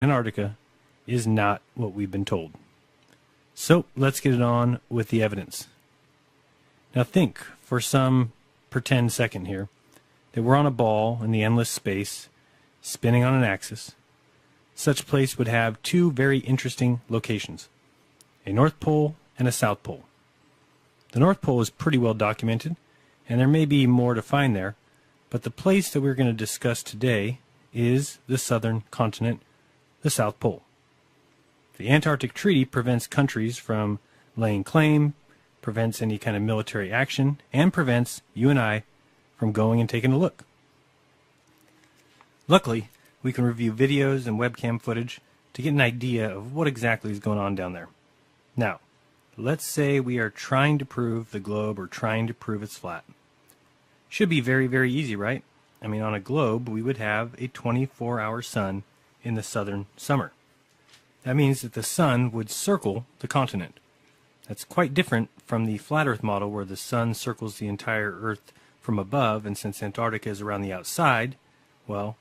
Antarctica is not what we've been told. So let's get it on with the evidence. Now think for some pretend second here that we're on a ball in the endless space spinning on an axis. Such place would have two very interesting locations, a North Pole and a South Pole. The North Pole is pretty well documented, and there may be more to find there, but the place that we're going to discuss today is the southern continent, the South Pole. The Antarctic Treaty prevents countries from laying claim, prevents any kind of military action, and prevents you and I from going and taking a look. Luckily, we can review videos and webcam footage to get an idea of what exactly is going on down there. Now, let's say we are trying to prove the globe or trying to prove it's flat. Should be very, very easy, right? I mean, on a globe, we would have a 24-hour sun in the southern summer. That means that the sun would circle the continent. That's quite different from the flat Earth model where the sun circles the entire Earth from above, and since Antarctica is around the outside, well,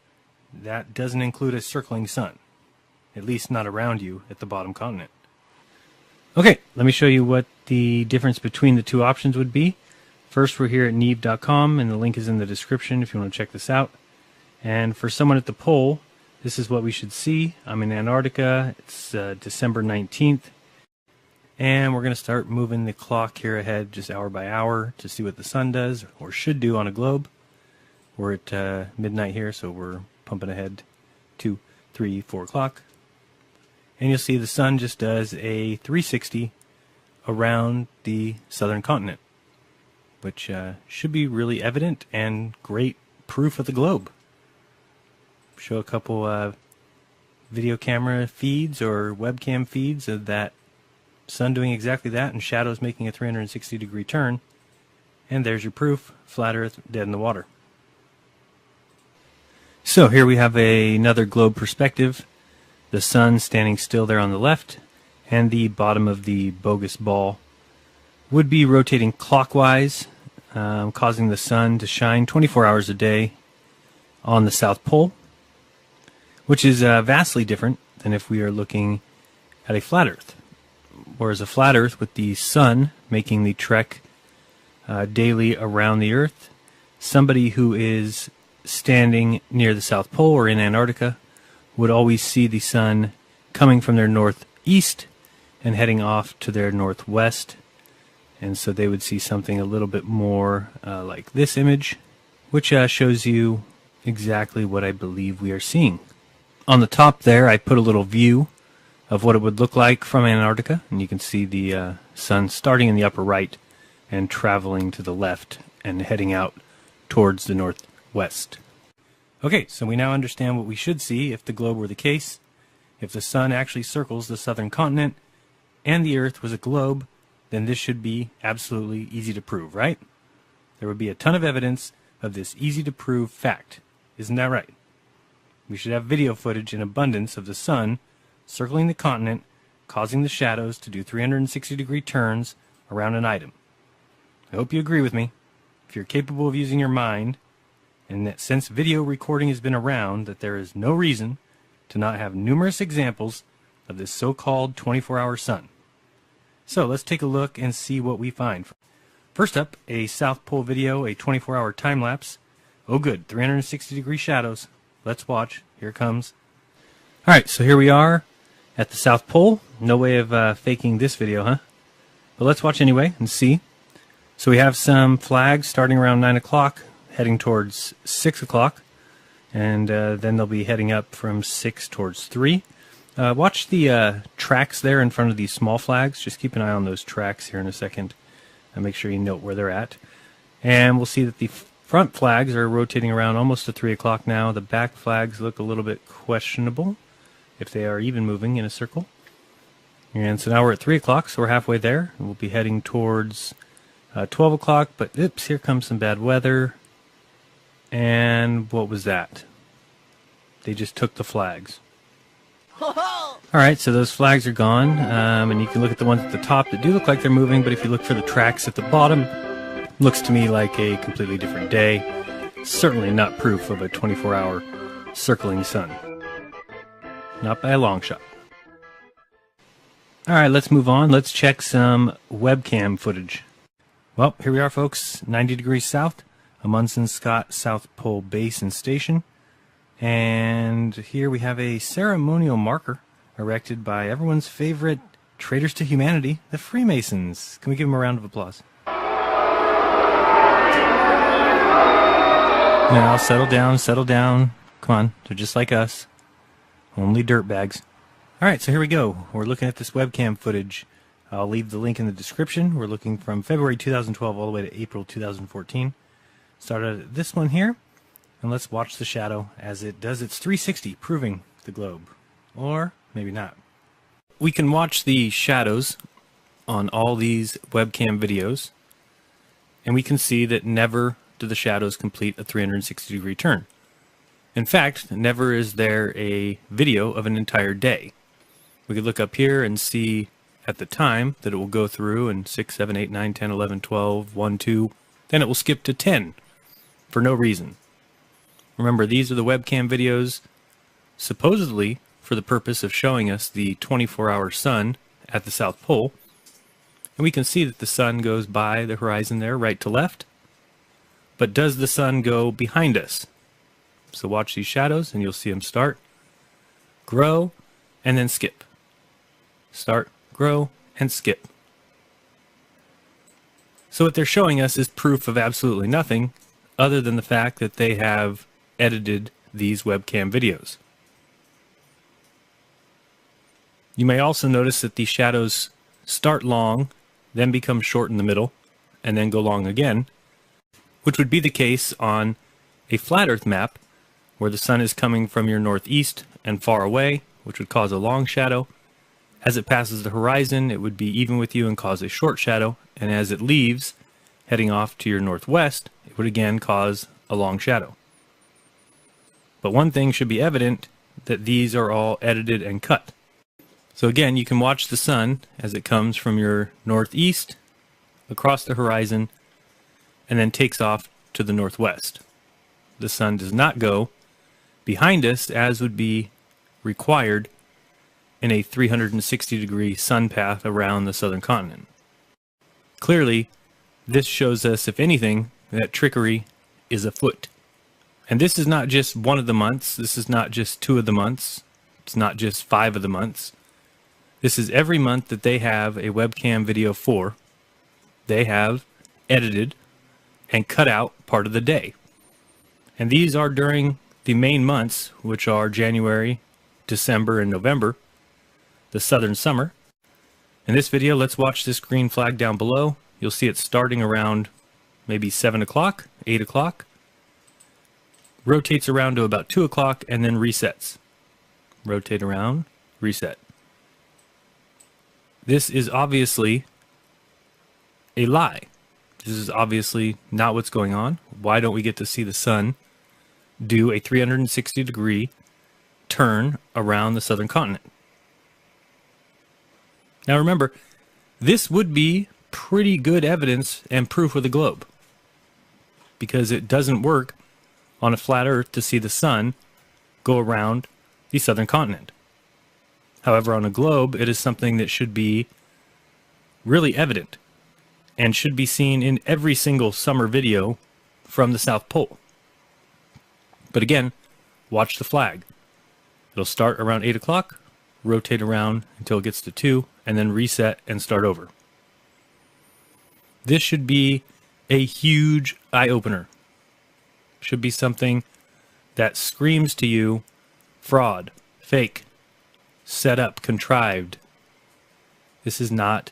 that doesn't include a circling sun, at least not around you at the bottom continent. Okay, let me show you what the difference between the two options would be. First, we're here at N.W.O, and the link is in the description if you want to check this out. And for someone at the pole, this is what we should see. I'm in Antarctica. It's December 19th. And we're going to start moving the clock here ahead just hour by hour to see what the sun does, or should do on a globe. We're at midnight here, so we're pumping ahead 2, 3, 4 o'clock. And you'll see the sun just does a 360 around the southern continent, which should be really evident and great proof of the globe. Show a couple video camera feeds or webcam feeds of that sun doing exactly that and shadows making a 360-degree turn. And there's your proof, flat Earth, dead in the water. So here we have another globe perspective. The sun standing still there on the left, and the bottom of the bogus ball would be rotating clockwise, causing the sun to shine 24 hours a day on the South Pole, which is vastly different than if we are looking at a flat Earth. Whereas a flat Earth with the sun making the trek daily around the Earth, somebody who is standing near the South Pole or in Antarctica would always see the sun coming from their northeast and heading off to their northwest. And so they would see something a little bit more like this image, which shows you exactly what I believe we are seeing. On the top there, I put a little view of what it would look like from Antarctica, and you can see the sun starting in the upper right and traveling to the left and heading out towards the northwest. Okay, so we now understand what we should see if the globe were the case. If the sun actually circles the southern continent and the Earth was a globe, then this should be absolutely easy to prove, right? There would be a ton of evidence of this easy to prove fact. Isn't that right? We should have video footage in abundance of the sun circling the continent, causing the shadows to do 360-degree turns around an item. I hope you agree with me. If you're capable of using your mind, and that since video recording has been around, that there is no reason to not have numerous examples of this so-called 24-hour sun. So let's take a look and see what we find. First up, a South Pole video, a 24-hour time-lapse. Oh good, 360-degree shadows. Let's watch. Here it comes. Alright, so here we are at the South Pole. No way of faking this video, huh? But let's watch anyway and see. So we have some flags starting around 9 o'clock, heading towards 6 o'clock, and then they'll be heading up from 6 towards 3. Watch the tracks there in front of these small flags. Just keep an eye on those tracks here in a second and make sure you note where they're at. And we'll see that the front flags are rotating around almost to 3 o'clock now. The back flags look a little bit questionable, if they are even moving in a circle. And so now we're at 3 o'clock, so we're halfway there. We'll be heading towards 12 o'clock, but oops, here comes some bad weather. And what was that? They just took the flags. Alright, so those flags are gone, and you can look at the ones at the top that do look like they're moving, but if you look for the tracks at the bottom, looks to me like a completely different day. Certainly not proof of a 24-hour circling sun. Not by a long shot. Alright, let's move on. Let's check some webcam footage. Well, here we are, folks. 90 degrees south, Amundsen Scott South Pole Base and Station. And here we have a ceremonial marker erected by everyone's favorite traitors to humanity, the Freemasons. Can we give them a round of applause? Now, settle down, settle down. Come on, they're just like us. Only dirtbags. Alright, so here we go. We're looking at this webcam footage. I'll leave the link in the description. We're looking from February 2012 all the way to April 2014. Started at this one here, and let's watch the shadow as it does its 360, proving the globe. Or maybe not. We can watch the shadows on all these webcam videos, and we can see that never do the shadows complete a 360-degree turn. In fact, never is there a video of an entire day. We could look up here and see at the time that it will go through and 6, 7, 8, 9, 10, 11, 12, 1, 2, then it will skip to 10 for no reason. Remember, these are the webcam videos supposedly for the purpose of showing us the 24-hour sun at the South Pole. And we can see that the sun goes by the horizon there, right to left. But does the sun go behind us? So watch these shadows and you'll see them start, grow, and then skip. Start, grow, and skip. So what they're showing us is proof of absolutely nothing other than the fact that they have edited these webcam videos. You may also notice that these shadows start long, then become short in the middle, and then go long again, which would be the case on a flat Earth map where the sun is coming from your northeast and far away, which would cause a long shadow. As it passes the horizon, it would be even with you and cause a short shadow, and as it leaves, heading off to your northwest, it would again cause a long shadow. But one thing should be evident, that these are all edited and cut. So again, you can watch the sun as it comes from your northeast, across the horizon, and then takes off to the northwest. The sun does not go behind us, as would be required in a 360-degree sun path around the southern continent. Clearly, this shows us, if anything, that trickery is afoot. And this is not just one of the months, this is not just 2 of the months, it's not just 5 of the months. This is every month that they have a webcam video for. They have edited and cut out part of the day. And these are during the main months, which are January, December, and November, the southern summer. In this video, let's watch this green flag down below. You'll see it starting around maybe 7 o'clock, 8 o'clock, rotates around to about 2 o'clock, and then resets. Rotate around, reset. This is obviously a lie. This is obviously not what's going on. Why don't we get to see the sun do a 360-degree turn around the southern continent? Now remember, this would be pretty good evidence and proof of the globe, because it doesn't work on a flat Earth to see the sun go around the southern continent. However, on a globe, it is something that should be really evident and should be seen in every single summer video from the South Pole. But again, watch the flag. It'll start around 8 o'clock, rotate around until it gets to 2, and then reset and start over. This should be a huge eye-opener. Should be something that screams to you, fraud, fake, set up, contrived. This is not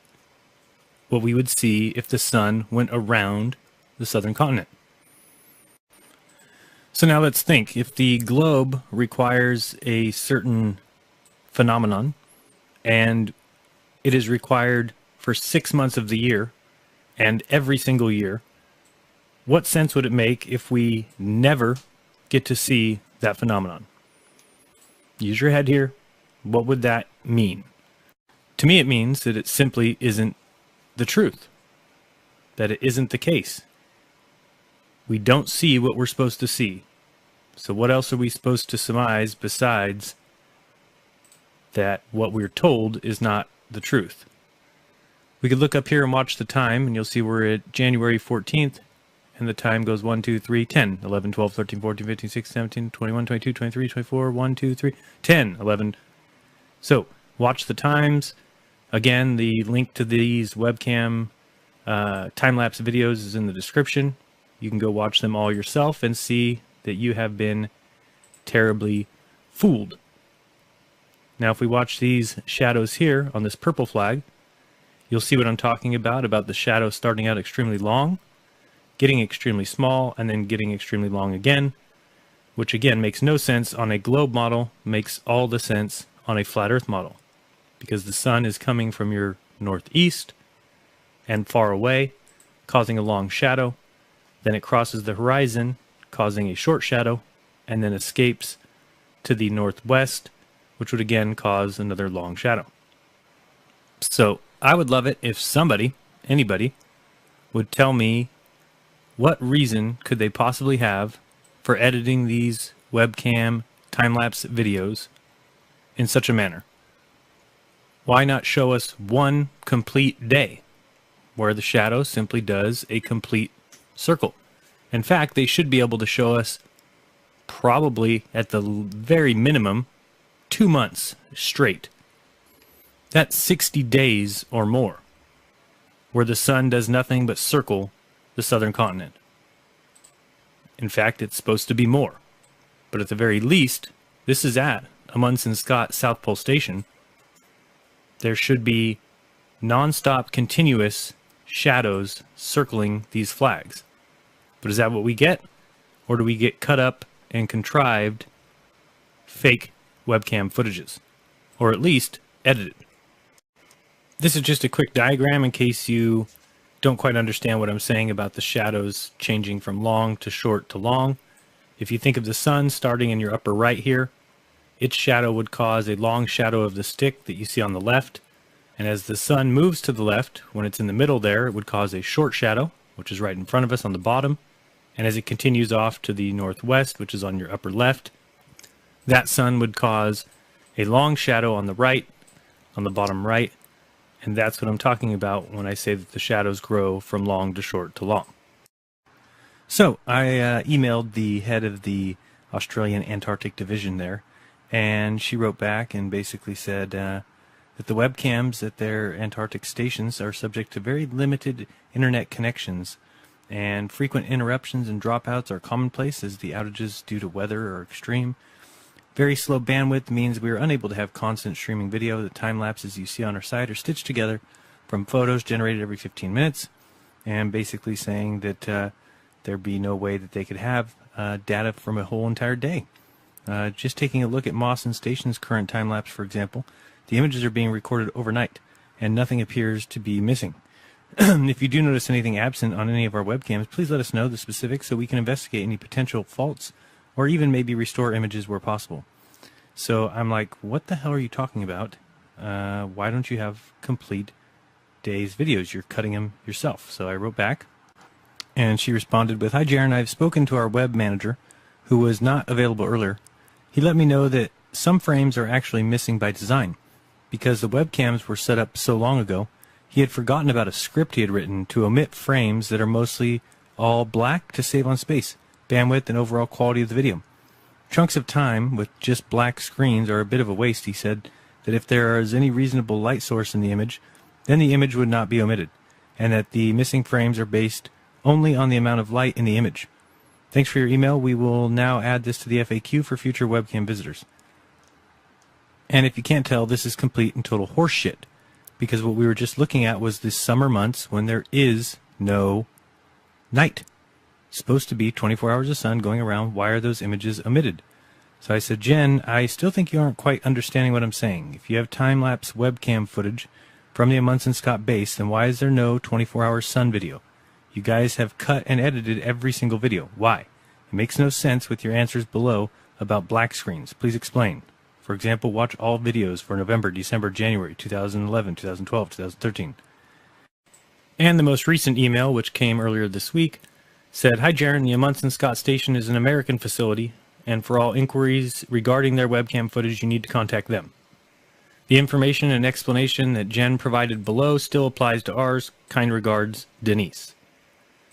what we would see if the sun went around the southern continent. So now let's think, if the globe requires a certain phenomenon, and it is required for 6 months of the year, and every single year, what sense would it make if we never get to see that phenomenon? Use your head here. What would that mean? To me, it means that it simply isn't the truth, that it isn't the case. We don't see what we're supposed to see. So what else are we supposed to surmise besides that what we're told is not the truth. We could look up here and watch the time, and you'll see we're at January 14th, and the time goes 1, 2, 3, 10, 11, 12, 13, 14, 15, 16, 17, 21, 22, 23, 24, 1, 2, 3, 10, 11. So watch the times. Again, the link to these webcam time-lapse videos is in the description. You can go watch them all yourself and see that you have been terribly fooled. Now, if we watch these shadows here on this purple flag, you'll see what I'm talking about the shadow starting out extremely long, getting extremely small, and then getting extremely long again, which again makes no sense on a globe model, makes all the sense on a flat Earth model, because the sun is coming from your northeast and far away, causing a long shadow. Then it crosses the horizon, causing a short shadow, and then escapes to the northwest, which would again cause another long shadow. So I would love it if somebody, anybody, would tell me what reason could they possibly have for editing these webcam time-lapse videos in such a manner. Why not show us one complete day where the shadow simply does a complete circle? In fact, they should be able to show us probably at the very minimum 2 months straight. That's 60 days or more where the sun does nothing but circle the southern continent. In fact, it's supposed to be more. But at the very least, this is at Amundsen Scott South Pole Station. There should be non-stop continuous shadows circling these flags. But is that what we get? Or do we get cut up and contrived fake webcam footages? Or at least edited? This is just a quick diagram in case you don't quite understand what I'm saying about the shadows changing from long to short to long. If you think of the sun starting in your upper right here, its shadow would cause a long shadow of the stick that you see on the left. And as the sun moves to the left, when it's in the middle there, it would cause a short shadow, which is right in front of us on the bottom. And as it continues off to the northwest, which is on your upper left, that sun would cause a long shadow on the right, on the bottom right. And that's what I'm talking about when I say that the shadows grow from long to short to long. So I emailed the head of the Australian Antarctic Division there, and she wrote back and basically said that the webcams at their Antarctic stations are subject to very limited internet connections, and frequent interruptions and dropouts are commonplace as the outages due to weather are extreme. Very slow bandwidth means we are unable to have constant streaming video. The time lapses you see on our site are stitched together from photos generated every 15 minutes, and basically saying that there'd be no way that they could have data from a whole entire day. Just taking a look at Mawson Station's current time lapse, for example, the images are being recorded overnight, and nothing appears to be missing. If you do notice anything absent on any of our webcams, please let us know the specifics so we can investigate any potential faults, or even maybe restore images where possible. So I'm like, what the hell are you talking about? Why don't you have complete day's videos? You're cutting them yourself. So I wrote back, and she responded with, "Hi Jaron, I've spoken to our web manager, who was not available earlier. He let me know that some frames are actually missing by design. Because the webcams were set up so long ago, he had forgotten about a script he had written to omit frames that are mostly all black to save on space, bandwidth, and overall quality of the video. Chunks of time with just black screens are a bit of a waste. He said that if there is any reasonable light source in the image, then the image would not be omitted, and that the missing frames are based only on the amount of light in the image. Thanks for your email. We will now add this to the FAQ for future webcam visitors." And if you can't tell, this is complete and total horseshit, because what we were just looking at was the summer months when there is no night. It's supposed to be 24 hours of sun going around. Why are those images omitted? So I said, "Jen, I still think you aren't quite understanding what I'm saying. If you have time-lapse webcam footage from the Amundsen Scott base, then why is there no 24-hour sun video? You guys have cut and edited every single video. Why? It makes no sense with your answers below about black screens. Please explain. For example, watch all videos for November, December, January 2011, 2012, 2013. And the most recent email, which came earlier this week, said, "Hi Jaron, the Amundsen Scott Station is an American facility, and for all inquiries regarding their webcam footage, you need to contact them." The information and explanation that Jen provided below still applies to ours. Kind regards, Denise.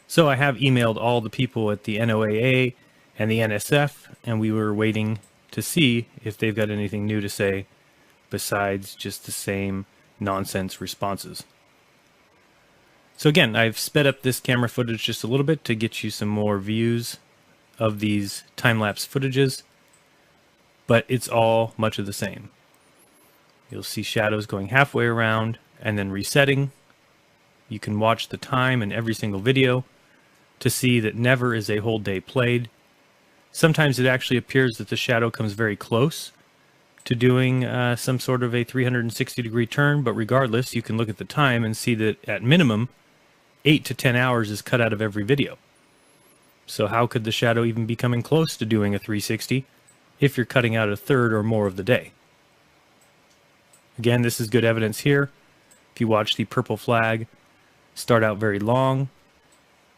So I have emailed all the people at the NOAA and the NSF, and we were waiting to see if they've got anything new to say besides just the same nonsense responses. So again, I've sped up this camera footage just a little bit to get you some more views of these time-lapse footages, but it's all much of the same. You'll see shadows going halfway around and then resetting. You can watch the time in every single video to see that never is a whole day played. Sometimes it actually appears that the shadow comes very close to doing some sort of a 360-degree turn, but regardless, you can look at the time and see that at minimum, 8 to 10 hours is cut out of every video. So how could the shadow even be coming close to doing a 360 if you're cutting out a third or more of the day? Again, this is good evidence here. If you watch the purple flag start out very long,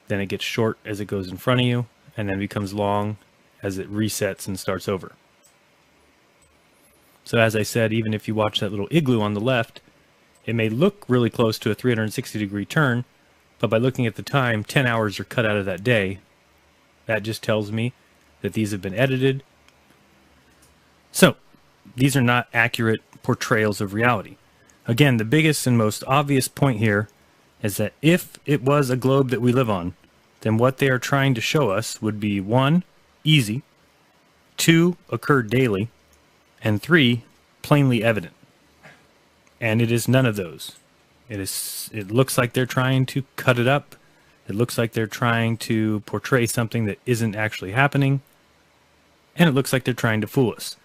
then it gets short as it goes in front of you, and then becomes long as it resets and starts over. So as I said, even if you watch that little igloo on the left, it may look really close to a 360-degree turn, but by looking at the time, 10 hours are cut out of that day. That just tells me that these have been edited. So, these are not accurate portrayals of reality. Again, the biggest and most obvious point here is that if it was a globe that we live on, then what they are trying to show us would be 1, easy, 2, occurred daily, and 3, plainly evident. And it is none of those. It looks like they're trying to cut it up. It looks like they're trying to portray something that isn't actually happening. And it looks like they're trying to fool us.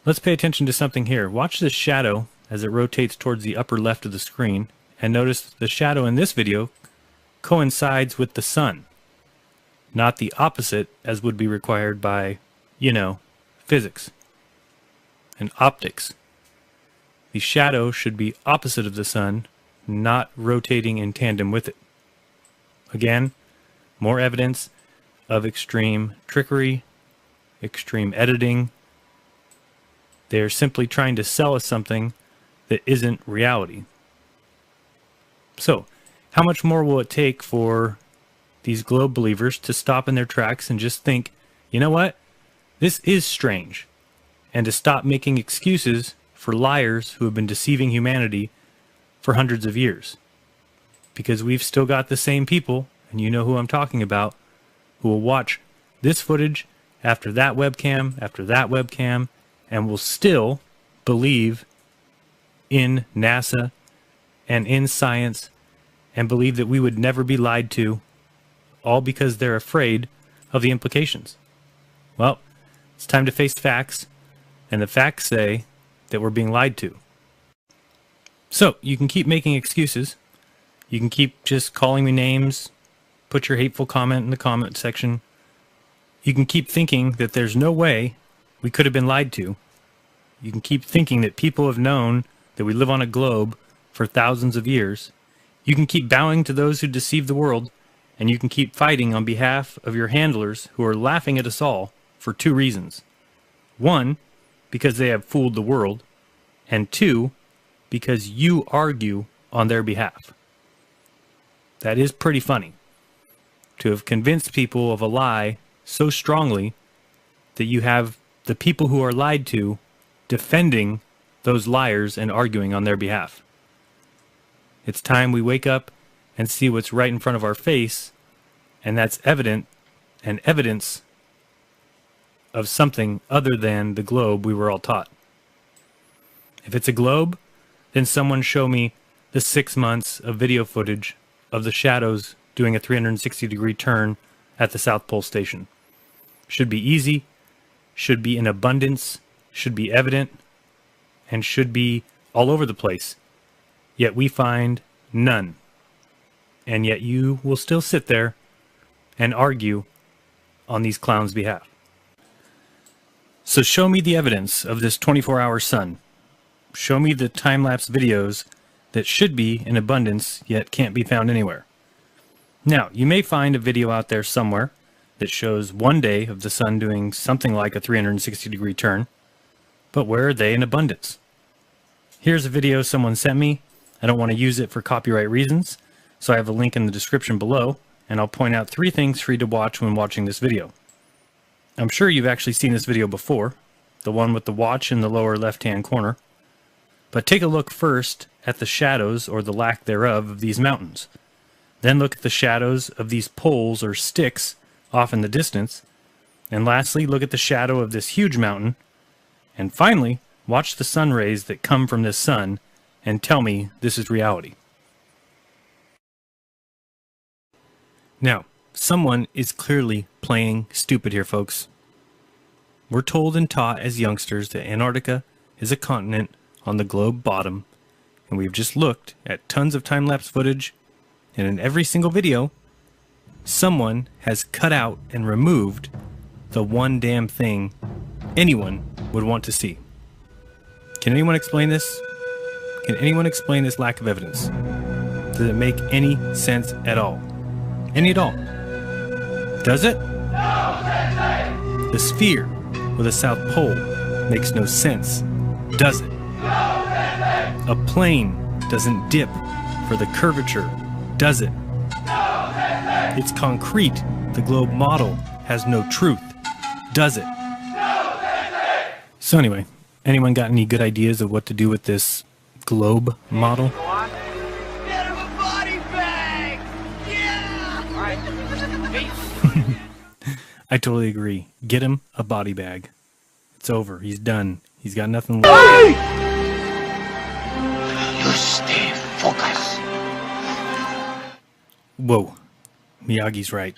Let's pay attention to something here. Watch this shadow as it rotates towards the upper left of the screen. And notice the shadow in this video coincides with the sun. Not the opposite as would be required by, physics and optics. The shadow should be opposite of the sun, not rotating in tandem with it. Again, more evidence of extreme trickery, extreme editing. They're simply trying to sell us something that isn't reality. So, how much more will it take for these globe believers to stop in their tracks and just think, you know what? This is strange. And to stop making excuses for liars who have been deceiving humanity for hundreds of years. Because we've still got the same people, and you know who I'm talking about, who will watch this footage after that webcam, and will still believe in NASA and in science and believe that we would never be lied to, all because they're afraid of the implications. Well, it's time to face facts, and the facts say that we're being lied to. So, you can keep making excuses. You can keep just calling me names, put your hateful comment in the comment section. You can keep thinking that there's no way we could have been lied to. You can keep thinking that people have known that we live on a globe for thousands of years. You can keep bowing to those who deceive the world, and you can keep fighting on behalf of your handlers who are laughing at us all for 2 reasons. 1, because they have fooled the world, and 2, because you argue on their behalf. That is pretty funny, to have convinced people of a lie so strongly that you have the people who are lied to defending those liars and arguing on their behalf. It's time we wake up and see what's right in front of our face, and that's evident and evidence of something other than the globe we were all taught. If it's a globe, then someone show me the 6 months of video footage of the shadows doing a 360-degree turn at the South Pole Station. Should be easy, should be in abundance, should be evident, and should be all over the place. Yet we find none. And yet you will still sit there and argue on these clowns' behalf. So show me the evidence of this 24-hour sun. Show me the time-lapse videos that should be in abundance yet can't be found anywhere. Now, you may find a video out there somewhere that shows 1 day of the sun doing something like a 360-degree turn, but where are they in abundance? Here's a video someone sent me. I don't want to use it for copyright reasons, so I have a link in the description below, and I'll point out 3 things for you to watch when watching this video. I'm sure you've actually seen this video before, the one with the watch in the lower left-hand corner. But take a look first at the shadows, or the lack thereof, of these mountains. Then look at the shadows of these poles or sticks off in the distance. And lastly, look at the shadow of this huge mountain. And finally, watch the sun rays that come from this sun and tell me this is reality. Now, someone is clearly playing stupid here, folks. We're told and taught as youngsters that Antarctica is a continent on the globe bottom, and we've just looked at tons of time-lapse footage, and in every single video, someone has cut out and removed the one damn thing anyone would want to see. Can anyone explain this? Can anyone explain this lack of evidence? Does it make any sense at all? Any at all? Does it? No, the sphere with a South Pole makes no sense, does it? No, a plane doesn't dip for the curvature, does it? No, it's concrete. The globe model has no truth, does it? No, so anyway, anyone got any good ideas of what to do with this globe model? Get him a body bag! Yeah! All right. I totally agree. Get him a body bag. It's over. He's done. He's got nothing left. You stay focused. Whoa. Miyagi's right.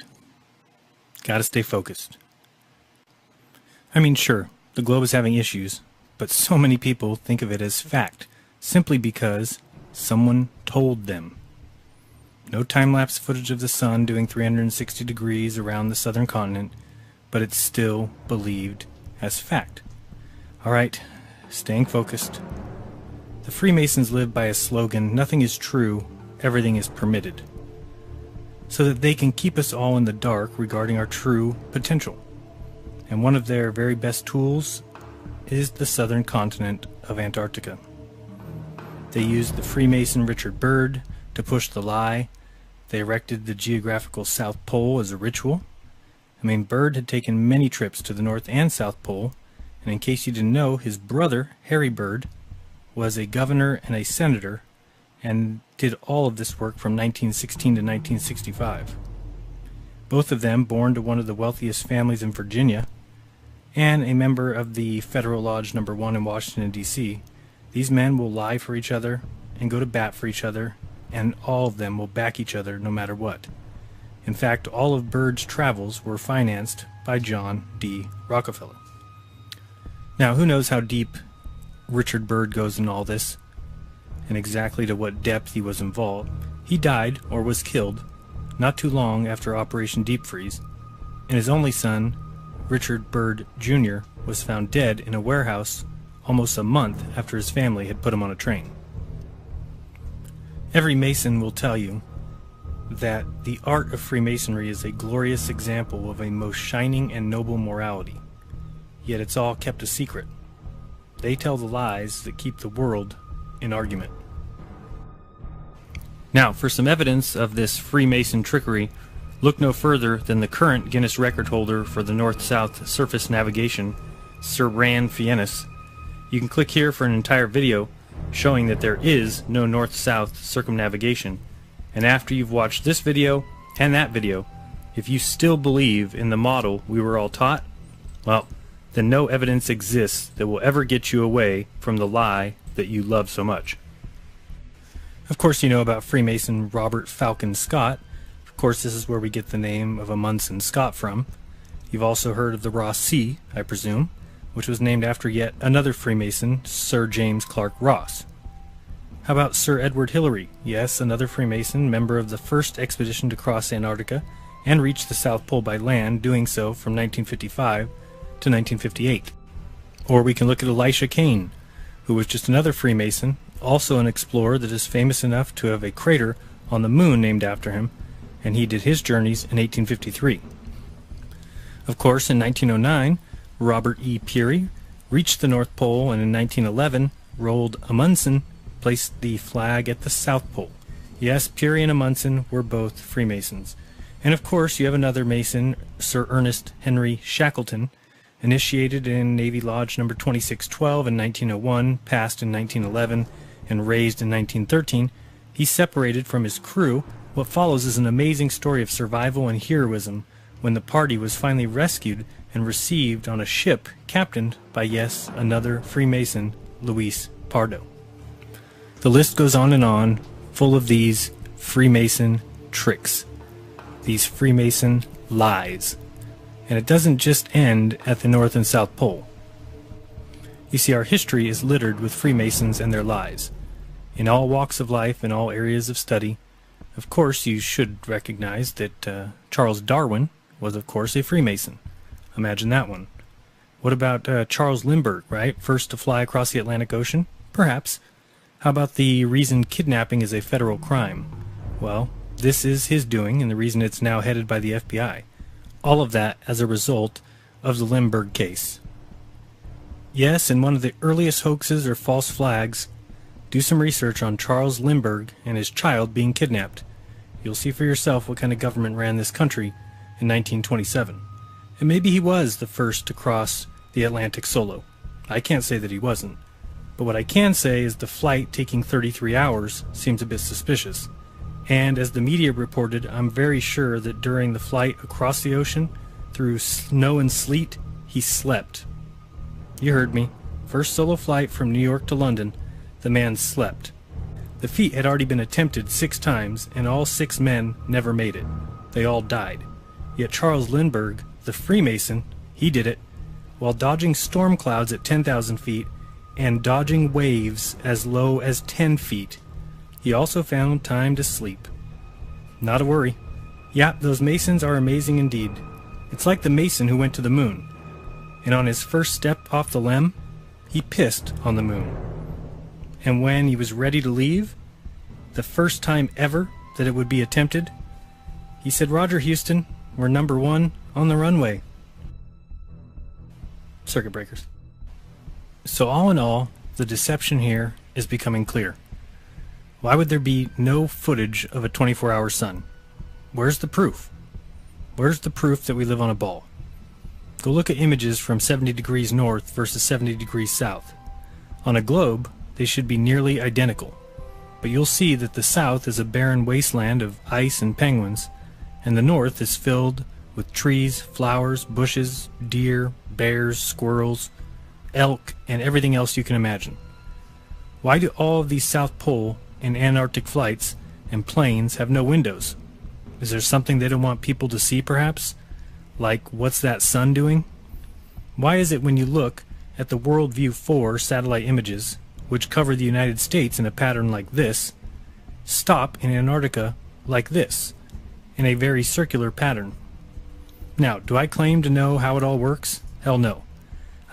Gotta stay focused. I mean, sure, the globe is having issues, but so many people think of it as fact, simply because someone told them. No time-lapse footage of the sun doing 360 degrees around the southern continent, but it's still believed as fact. Alright, staying focused. The Freemasons live by a slogan, nothing is true, everything is permitted, so that they can keep us all in the dark regarding our true potential. And one of their very best tools is the southern continent of Antarctica. They used the Freemason Richard Byrd to push the lie. They erected the geographical South Pole as a ritual. I mean, Byrd had taken many trips to the North and South Pole, and in case you didn't know, his brother, Harry Byrd, was a governor and a senator, and did all of this work from 1916 to 1965. Both of them born to one of the wealthiest families in Virginia, and a member of the Federal Lodge No. 1 in Washington, D.C. These men will lie for each other and go to bat for each other, and all of them will back each other no matter what. In fact, all of Byrd's travels were financed by John D. Rockefeller. Now, who knows how deep Richard Byrd goes in all this, and exactly to what depth he was involved. He died, or was killed, not too long after Operation Deep Freeze, and his only son, Richard Byrd Jr., was found dead in a warehouse almost a month after his family had put him on a train. Every Mason will tell you that the art of Freemasonry is a glorious example of a most shining and noble morality, yet it's all kept a secret. They tell the lies that keep the world in argument. Now, for some evidence of this Freemason trickery, look no further than the current Guinness record holder for the North-South surface navigation, Sir Ran Fiennes. You can click here for an entire video showing that there is no north-south circumnavigation. And after you've watched this video and that video, if you still believe in the model we were all taught, well, then no evidence exists that will ever get you away from the lie that you love so much. Of course, you know about Freemason Robert Falcon Scott. Of course, this is where we get the name of Amundsen Scott from. You've also heard of the Ross Sea, I presume, which was named after yet another Freemason, Sir James Clark Ross. How about Sir Edward Hillary? Yes, another Freemason, member of the first expedition to cross Antarctica and reach the South Pole by land, doing so from 1955 to 1958. Or we can look at Elisha Kane, who was just another Freemason, also an explorer that is famous enough to have a crater on the moon named after him, and he did his journeys in 1853. Of course, in 1909, Robert E. Peary reached the North Pole, and in 1911, Roald Amundsen placed the flag at the South Pole. Yes, Peary and Amundsen were both Freemasons. And of course, you have another Mason, Sir Ernest Henry Shackleton, initiated in Navy Lodge number 2612 in 1901, passed in 1911, and raised in 1913. He separated from his crew. What follows is an amazing story of survival and heroism when the party was finally rescued and received on a ship captained by, yes, another Freemason, Luis Pardo. The list goes on, full of these Freemason tricks, these Freemason lies. And it doesn't just end at the North and South Pole. You see, our history is littered with Freemasons and their lies. In all walks of life, in all areas of study. Of course, you should recognize that Charles Darwin was, of course, a Freemason. Imagine that one. What about Charles Lindbergh, right? First to fly across the Atlantic Ocean? Perhaps. How about the reason kidnapping is a federal crime? Well, this is his doing, and the reason it's now headed by the FBI. All of that as a result of the Lindbergh case. Yes, in one of the earliest hoaxes or false flags, do some research on Charles Lindbergh and his child being kidnapped. You'll see for yourself what kind of government ran this country in 1927. And maybe he was the first to cross the Atlantic solo. I can't say that he wasn't. But what I can say is the flight taking 33 hours seems a bit suspicious. And as the media reported, I'm very sure that during the flight across the ocean, through snow and sleet, he slept. You heard me. First solo flight from New York to London, the man slept. The feat had already been attempted 6 times, and all 6 men never made it. They all died. Yet Charles Lindbergh, the Freemason, he did it, while dodging storm clouds at 10,000 feet and dodging waves as low as 10 feet. He also found time to sleep. Not a worry. Yeah, those Masons are amazing indeed. It's like the Mason who went to the moon, and on his first step off the LEM, he pissed on the moon. And when he was ready to leave, the first time ever that it would be attempted, he said, "Roger, Houston, we're number 1 on the runway." Circuit breakers. So all in all, the deception here is becoming clear. Why would there be no footage of a 24-hour sun? Where's the proof? Where's the proof that we live on a ball? Go look at images from 70 degrees north versus 70 degrees south. On a globe, they should be nearly identical. But you'll see that the south is a barren wasteland of ice and penguins, and the north is filled with trees, flowers, bushes, deer, bears, squirrels, elk, and everything else you can imagine. Why do all of these South Pole and Antarctic flights and planes have no windows? Is there something they don't want people to see, perhaps? Like, what's that sun doing? Why is it when you look at the Worldview 4 satellite images, which cover the United States in a pattern like this, stop in Antarctica like this, in a very circular pattern? Now, do I claim to know how it all works? Hell no.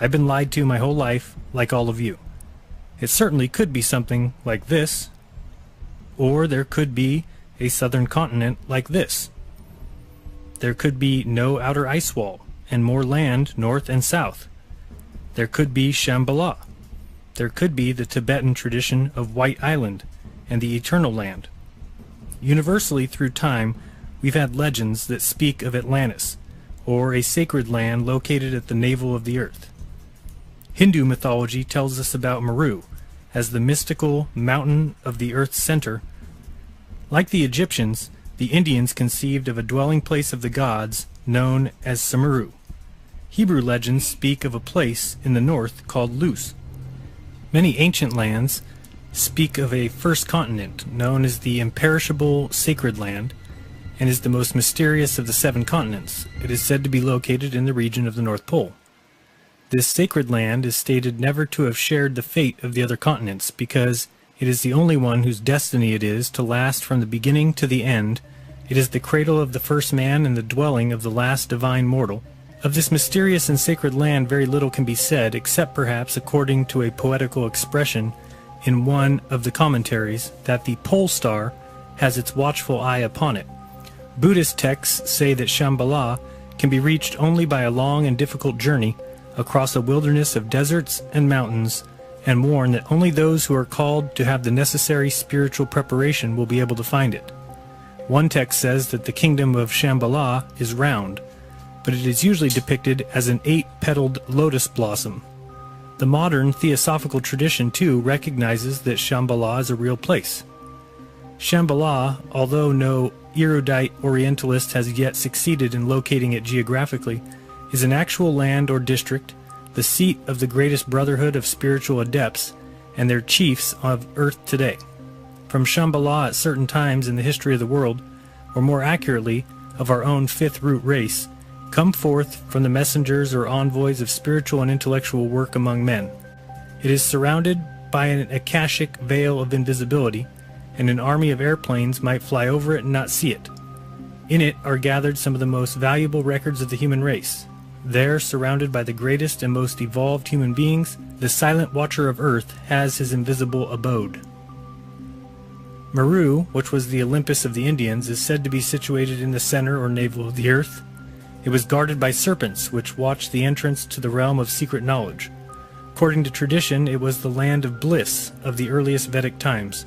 I've been lied to my whole life, like all of you. It certainly could be something like this, or there could be a southern continent like this. There could be no outer ice wall, and more land north and south. There could be Shambhala. There could be the Tibetan tradition of White Island and the Eternal Land. Universally through time, we've had legends that speak of Atlantis, or a sacred land located at the navel of the earth. Hindu mythology tells us about Meru as the mystical mountain of the earth's center. Like the Egyptians, the Indians conceived of a dwelling place of the gods known as Samaru. Hebrew legends speak of a place in the north called Luz. Many ancient lands speak of a first continent known as the imperishable sacred land, and is the most mysterious of the 7 continents. It is said to be located in the region of the North Pole. This sacred land is stated never to have shared the fate of the other continents, because it is the only one whose destiny it is to last from the beginning to the end. It is the cradle of the first man and the dwelling of the last divine mortal. Of this mysterious and sacred land very little can be said, except perhaps according to a poetical expression in one of the commentaries, that the pole star has its watchful eye upon it. Buddhist texts say that Shambhala can be reached only by a long and difficult journey across a wilderness of deserts and mountains and warn that only those who are called to have the necessary spiritual preparation will be able to find it. One text says that the kingdom of Shambhala is round, but it is usually depicted as an 8-petaled lotus blossom. The modern theosophical tradition, too, recognizes that Shambhala is a real place. Shambhala, although no erudite Orientalist has yet succeeded in locating it geographically, is an actual land or district, the seat of the greatest brotherhood of spiritual adepts and their chiefs of earth today. From Shambhala at certain times in the history of the world, or more accurately, of our own fifth root race, come forth from the messengers or envoys of spiritual and intellectual work among men. It is surrounded by an akashic veil of invisibility, and an army of airplanes might fly over it and not see it. In it are gathered some of the most valuable records of the human race. There, surrounded by the greatest and most evolved human beings, the silent watcher of earth has his invisible abode. Meru, which was the Olympus of the Indians, is said to be situated in the center or navel of the earth. It was guarded by serpents, which watched the entrance to the realm of secret knowledge. According to tradition, it was the land of bliss of the earliest Vedic times.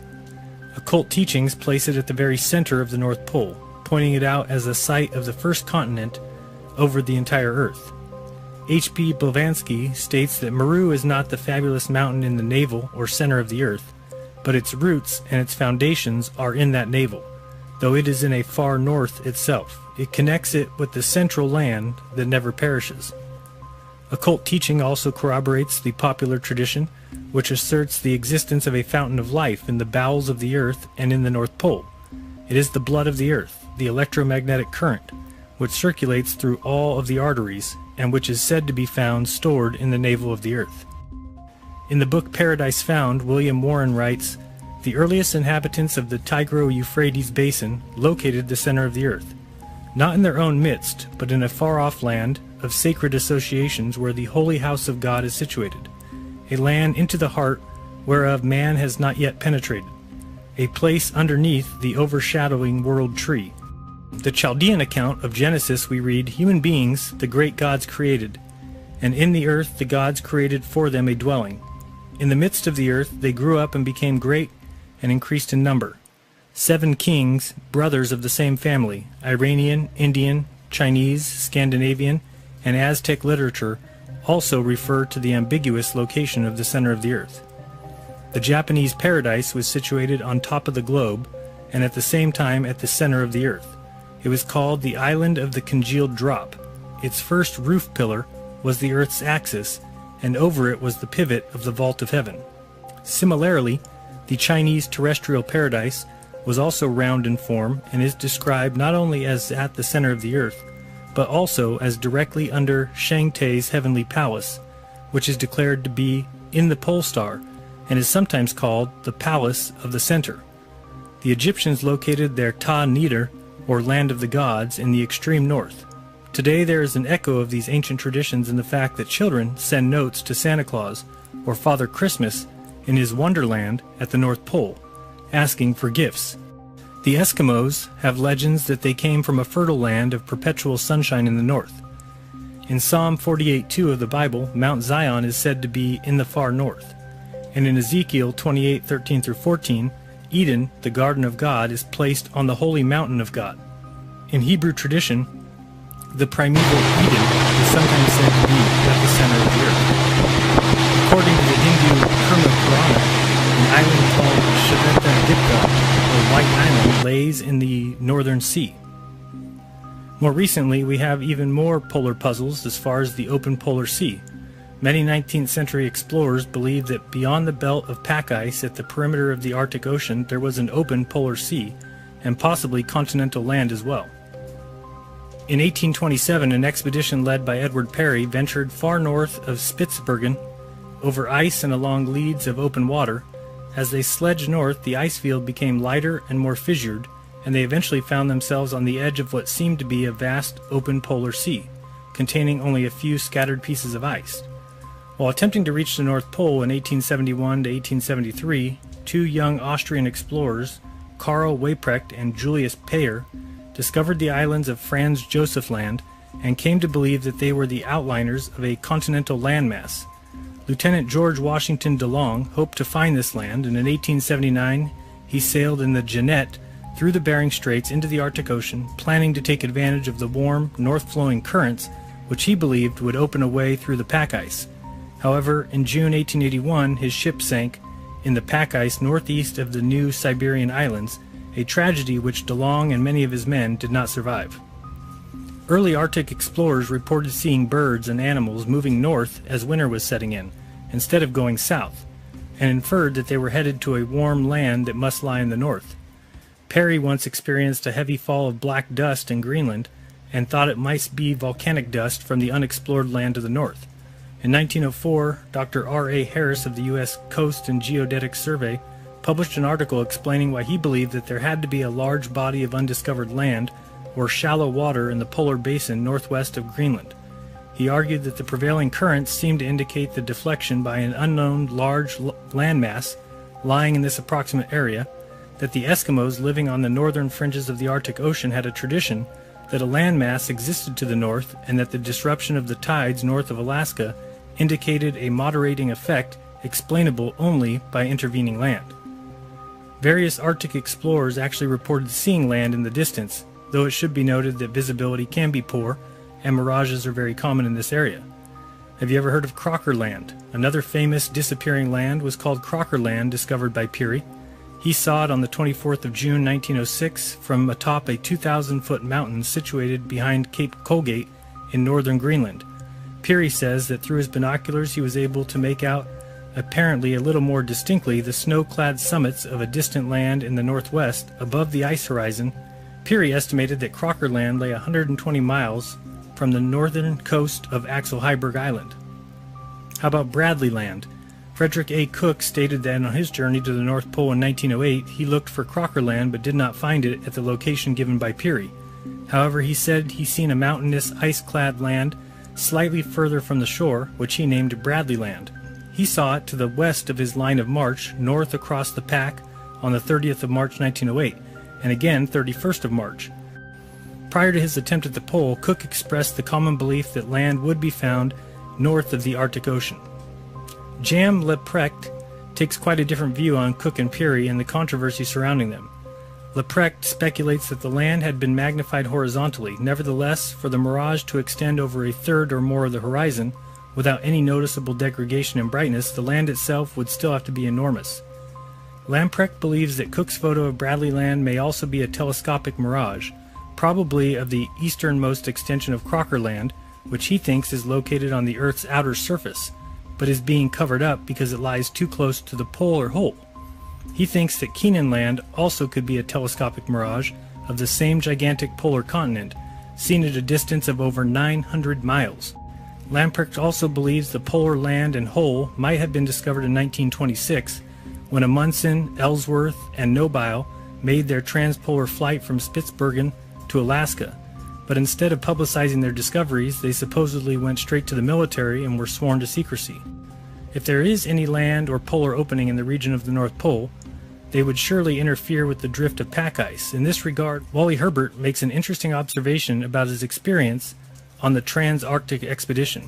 Occult teachings place it at the very center of the North Pole, pointing it out as the site of the first continent over the entire Earth. H.P. Blavatsky states that Meru is not the fabulous mountain in the navel or center of the Earth, but its roots and its foundations are in that navel, though it is in a far north itself. It connects it with the central land that never perishes. Occult teaching also corroborates the popular tradition, which asserts the existence of a fountain of life in the bowels of the Earth and in the North Pole. It is the blood of the Earth, the electromagnetic current, which circulates through all of the arteries, and which is said to be found stored in the navel of the Earth. In the book Paradise Found, William Warren writes, "The earliest inhabitants of the Tigro-Euphrates basin located the center of the Earth, not in their own midst, but in a far-off land of sacred associations where the holy house of God is situated, a land into the heart whereof man has not yet penetrated, a place underneath the overshadowing world tree." The Chaldean account of Genesis we read, "Human beings the great gods created, and in the earth the gods created for them a dwelling. In the midst of the earth they grew up and became great and increased in number. 7 kings, brothers of the same family, Iranian, Indian, Chinese, Scandinavian, and Aztec literature also refer to the ambiguous location of the center of the earth. The Japanese paradise was situated on top of the globe and at the same time at the center of the earth. It was called the Island of the Congealed Drop. Its first roof pillar was the earth's axis, and over it was the pivot of the vault of heaven. Similarly, the Chinese terrestrial paradise was also round in form and is described not only as at the center of the earth, but also as directly under Shangtai's heavenly palace, which is declared to be in the pole star and is sometimes called the Palace of the Center. The Egyptians located their Ta Neder, or Land of the Gods, in the extreme north. Today there is an echo of these ancient traditions in the fact that children send notes to Santa Claus, or Father Christmas, in his wonderland at the North Pole, asking for gifts. The Eskimos have legends that they came from a fertile land of perpetual sunshine in the north. In Psalm 48:2 of the Bible, Mount Zion is said to be in the far north, and in Ezekiel 28:13-14, Eden, the garden of God, is placed on the holy mountain of God. In Hebrew tradition, the primeval Eden is sometimes said to be at the center of the earth. According to the Hindu Karma Purana, an island called Shvetadipta, or White Island, lays in the northern sea. More recently, we have even more polar puzzles as far as the open polar sea. Many 19th century explorers believed that beyond the belt of pack ice at the perimeter of the Arctic Ocean there was an open polar sea, and possibly continental land as well. In 1827, an expedition led by Edward Perry ventured far north of Spitsbergen, over ice and along leads of open water. As they sledged north, the ice field became lighter and more fissured, and they eventually found themselves on the edge of what seemed to be a vast open polar sea, containing only a few scattered pieces of ice. While attempting to reach the North Pole in 1871 to 1873, 2 young Austrian explorers, Karl Weyprecht and Julius Payer, discovered the islands of Franz Josef Land and came to believe that they were the outliners of a continental landmass. Lieutenant George Washington DeLong hoped to find this land, and in 1879 he sailed in the Jeannette through the Bering Straits into the Arctic Ocean, planning to take advantage of the warm, north-flowing currents, which he believed would open a way through the pack ice. However, in June 1881, his ship sank in the pack ice northeast of the New Siberian Islands, a tragedy which DeLong and many of his men did not survive. Early Arctic explorers reported seeing birds and animals moving north as winter was setting in, instead of going south, and inferred that they were headed to a warm land that must lie in the north. Perry once experienced a heavy fall of black dust in Greenland and thought it might be volcanic dust from the unexplored land to the north. In 1904, Dr. R.A. Harris of the U.S. Coast and Geodetic Survey published an article explaining why he believed that there had to be a large body of undiscovered land or shallow water in the polar basin northwest of Greenland. He argued that the prevailing currents seemed to indicate the deflection by an unknown large landmass lying in this approximate area, that the Eskimos living on the northern fringes of the Arctic Ocean had a tradition that a landmass existed to the north, and that the disruption of the tides north of Alaska indicated a moderating effect explainable only by intervening land. Various Arctic explorers actually reported seeing land in the distance, though it should be noted that visibility can be poor and mirages are very common in this area. Have you ever heard of Crocker Land? Another famous disappearing land was called Crocker Land, discovered by Peary. He saw it on the 24th of June 1906 from atop a 2,000-foot mountain situated behind Cape Colgate in northern Greenland. Peary says that through his binoculars he was able to make out, apparently a little more distinctly, the snow-clad summits of a distant land in the northwest above the ice horizon. Peary estimated that Crocker Land lay 120 miles from the northern coast of Axel Heiberg Island. How about Bradley Land? Frederick A. Cook stated that on his journey to the North Pole in 1908, he looked for Crocker Land but did not find it at the location given by Peary. However, he said he seen a mountainous, ice-clad land slightly further from the shore, which he named Bradley Land. He saw it to the west of his line of march, north across the pack, on the 30th of March 1908, and again 31st of March. Prior to his attempt at the pole, Cook expressed the common belief that land would be found north of the Arctic Ocean. Jan Leprecht takes quite a different view on Cook and Peary and the controversy surrounding them. Leprecht speculates that the land had been magnified horizontally. Nevertheless, for the mirage to extend over a third or more of the horizon, without any noticeable degradation in brightness, the land itself would still have to be enormous. Lamprecht believes that Cook's photo of Bradley Land may also be a telescopic mirage, probably of the easternmost extension of Crocker Land, which he thinks is located on the Earth's outer surface, but is being covered up because it lies too close to the polar hole. He thinks that Keenan Land also could be a telescopic mirage of the same gigantic polar continent, seen at a distance of over 900 miles. Lamprecht also believes the polar land and hole might have been discovered in 1926, when Amundsen, Ellsworth, and N.W.O made their transpolar flight from Spitsbergen to Alaska, but instead of publicizing their discoveries, they supposedly went straight to the military and were sworn to secrecy. If there is any land or polar opening in the region of the North Pole, they would surely interfere with the drift of pack ice. In this regard, Wally Herbert makes an interesting observation about his experience on the Trans-Arctic expedition.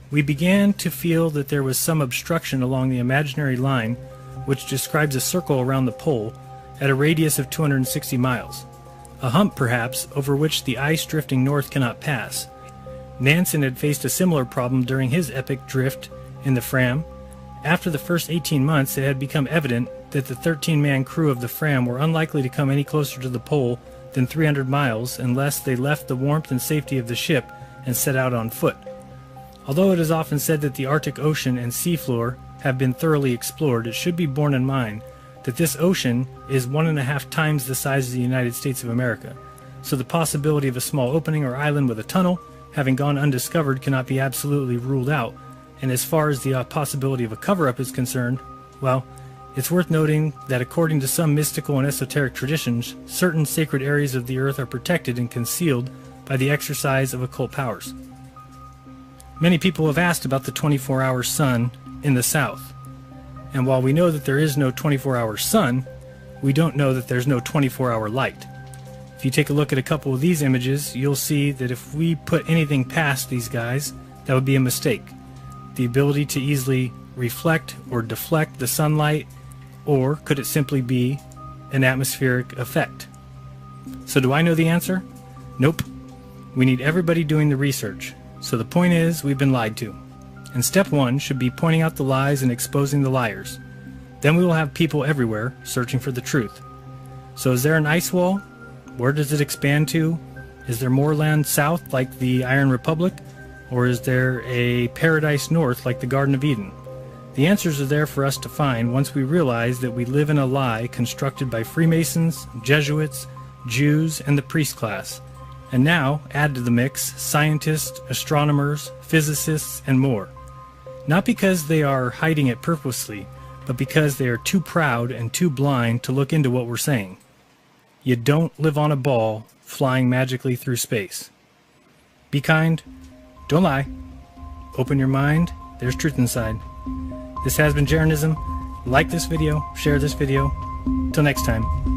We began to feel that there was some obstruction along the imaginary line, which describes a circle around the pole at a radius of 260 miles. A hump, perhaps, over which the ice drifting north cannot pass. Nansen had faced a similar problem during his epic drift in the Fram. After the first 18 months, it had become evident that the 13-man crew of the Fram were unlikely to come any closer to the pole than 300 miles unless they left the warmth and safety of the ship and set out on foot. Although it is often said that the Arctic Ocean and seafloor have been thoroughly explored, it should be borne in mind that this ocean is 1.5 times the size of the United States of America, so the possibility of a small opening or island with a tunnel having gone undiscovered cannot be absolutely ruled out, and as far as the possibility of a cover-up is concerned, well, it's worth noting that according to some mystical and esoteric traditions, certain sacred areas of the earth are protected and concealed by the exercise of occult powers. Many people have asked about the 24-hour sun in the south. And while we know that there is no 24-hour sun, we don't know that there's no 24-hour light. If you take a look at a couple of these images, you'll see that if we put anything past these guys, that would be a mistake. the ability to easily reflect or deflect the sunlight, or could it simply be an atmospheric effect? So do I know the answer? Nope. We need everybody doing the research. So the point is, we've been lied to. And step one should be pointing out the lies and exposing the liars. Then we will have people everywhere searching for the truth. So is there an ice wall? Where does it expand to? Is there more land south like the Iron Republic? Or is there a paradise north like the Garden of Eden? The answers are there for us to find once we realize that we live in a lie constructed by Freemasons, Jesuits, Jews, and the priest class. And now, add to the mix scientists, astronomers, physicists, and more. Not because they are hiding it purposely, but because they are too proud and too blind to look into what we're saying. You don't live on a ball flying magically through space. Be kind. Don't lie. Open your mind. There's truth inside. This has been Jeranism. Like this video. Share this video. Till next time.